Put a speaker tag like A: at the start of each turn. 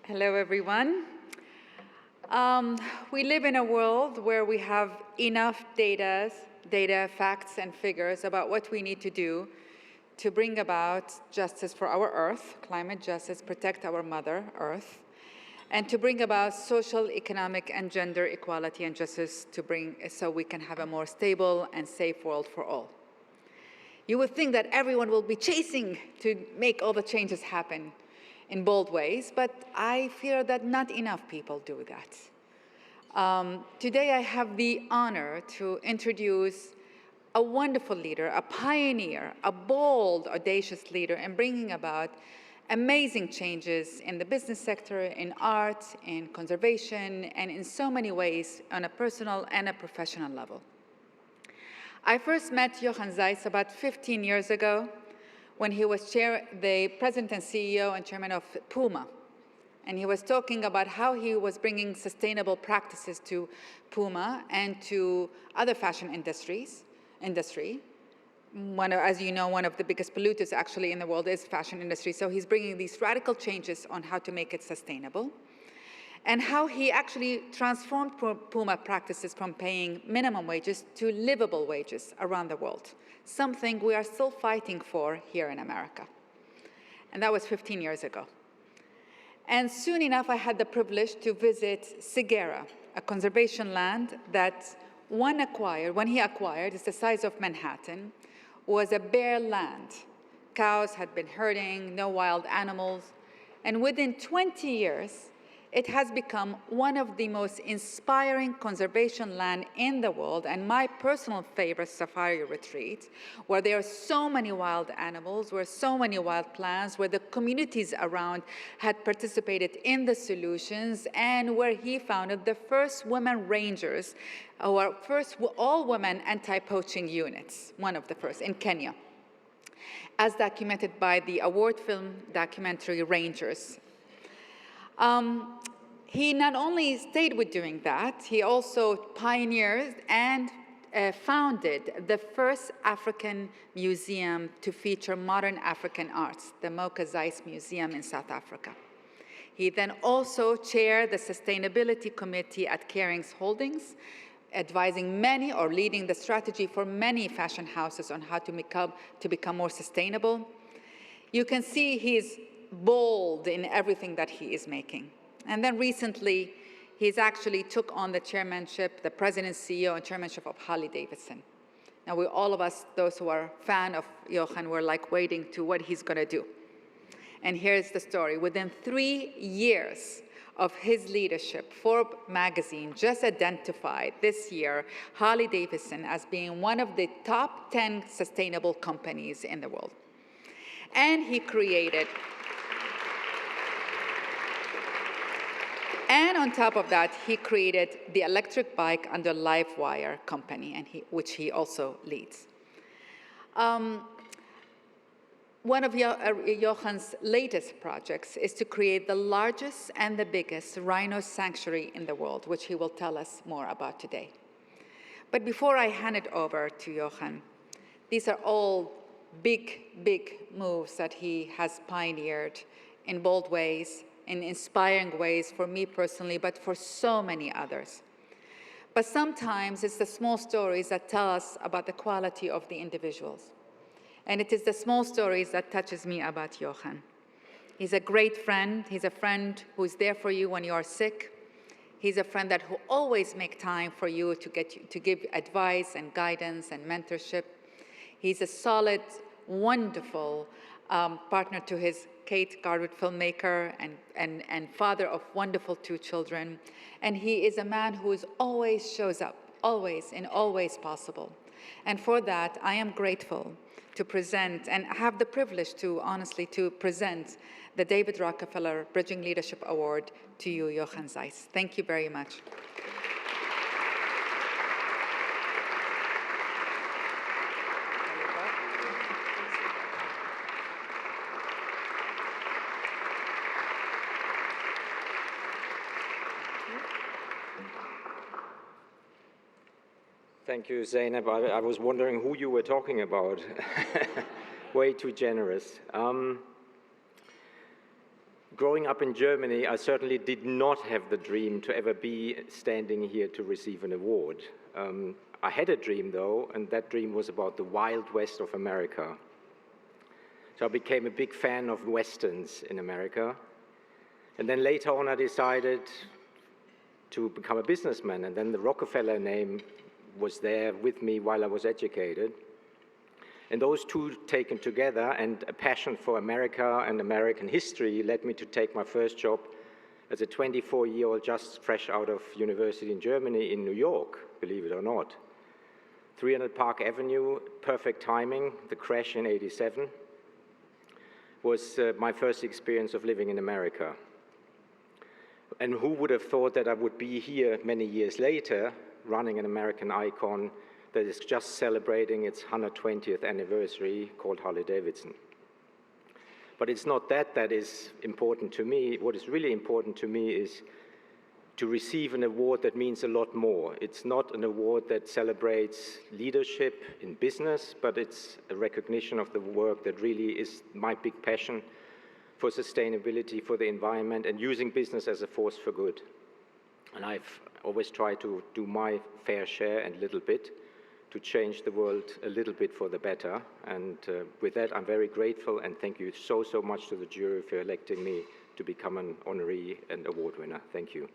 A: Hello, everyone. We live in a world where we have enough data, facts, and figures about what we need to do to bring about justice for our Earth, climate justice, protect our Mother Earth, and to bring about social, economic, and gender equality and justice so we can have a more stable and safe world for all. You would think that everyone will be chasing to make all the changes happen in bold ways, but I fear that not enough people do that. Today I have the honor to introduce a wonderful leader, a pioneer, a bold, audacious leader in bringing about amazing changes in the business sector, in art, in conservation, and in so many ways on a personal and a professional level. I first met Jochen Zeitz about 15 years ago when he was the president and CEO and chairman of Puma. And he was talking about how he was bringing sustainable practices to Puma and to other fashion industry. As you know, one of the biggest polluters actually in the world is fashion industry. So he's bringing these radical changes on how to make it sustainable, and how he actually transformed Puma practices from paying minimum wages to livable wages around the world, something we are still fighting for here in America. And that was 15 years ago. And soon enough, I had the privilege to visit Sigera, a conservation land that when he acquired, it's the size of Manhattan, was a bare land. Cows had been herding, no wild animals. And within 20 years, it has become one of the most inspiring conservation land in the world, and my personal favorite safari retreat, where there are so many wild animals, where so many wild plants, where the communities around had participated in the solutions, and where he founded the first women rangers, or first all-women anti-poaching units, one of the first in Kenya, as documented by the award film documentary Rangers. He not only stayed with doing that, he also pioneered and founded the first African museum to feature modern African arts, the Moka Zeitz Museum in South Africa. He then also chaired the Sustainability Committee at Kering's Holdings, advising many or leading the strategy for many fashion houses on how to become more sustainable. You can see he's bold in everything that he is making. And then recently, he's actually took on the chairmanship, the president, CEO, and chairmanship of Harley-Davidson. Now, all of us, those who are fan of Jochen, were like waiting to what he's gonna do. And here's the story. Within 3 years of his leadership, Forbes magazine just identified this year Harley-Davidson as being one of the top 10 sustainable companies in the world. And he created, and on top of that, he created the electric bike under LiveWire company, which he also leads. One of Jochen's latest projects is to create the largest and the biggest rhino sanctuary in the world, which he will tell us more about today. But before I hand it over to Jochen, these are all big moves that he has pioneered in bold ways, in inspiring ways for me personally, but for so many others. But sometimes it's the small stories that tell us about the quality of the individuals. And it is the small stories that touches me about Jochen. He's a great friend. He's a friend who's there for you when you are sick. He's a friend that will always make time for you to give advice and guidance and mentorship. He's a solid, wonderful partner to his Kate Garwood filmmaker and father of wonderful 2 children. And he is a man who always shows up, always, in all ways possible. And for that, I am grateful to present and have the privilege to, honestly, to present the David Rockefeller Bridging Leadership Award to you, Jochen Zeitz. Thank you very much.
B: Thank you, Zainab. I was wondering who you were talking about. Way too generous. growing up in Germany, I certainly did not have the dream to ever be standing here to receive an award. I had a dream, though, and that dream was about the Wild West of America. So I became a big fan of Westerns in America. And then later on, I decided to become a businessman, and then the Rockefeller name was there with me while I was educated. And those two taken together and a passion for America and American history led me to take my first job as a 24-year-old just fresh out of university in Germany in New York, believe it or not. 300 Park Avenue, perfect timing, the crash in '87 was my first experience of living in America. And who would have thought that I would be here many years later running an American icon that is just celebrating its 120th anniversary called Harley-Davidson. But it's not that is important to me. What is really important to me is to receive an award that means a lot more. It's not an award that celebrates leadership in business, but it's a recognition of the work that really is my big passion for sustainability, for the environment, and using business as a force for good. And I've always tried to do my fair share and little bit to change the world a little bit for the better. And with that, I'm very grateful, and thank you so much to the jury for electing me to become an honoree and award winner. Thank you.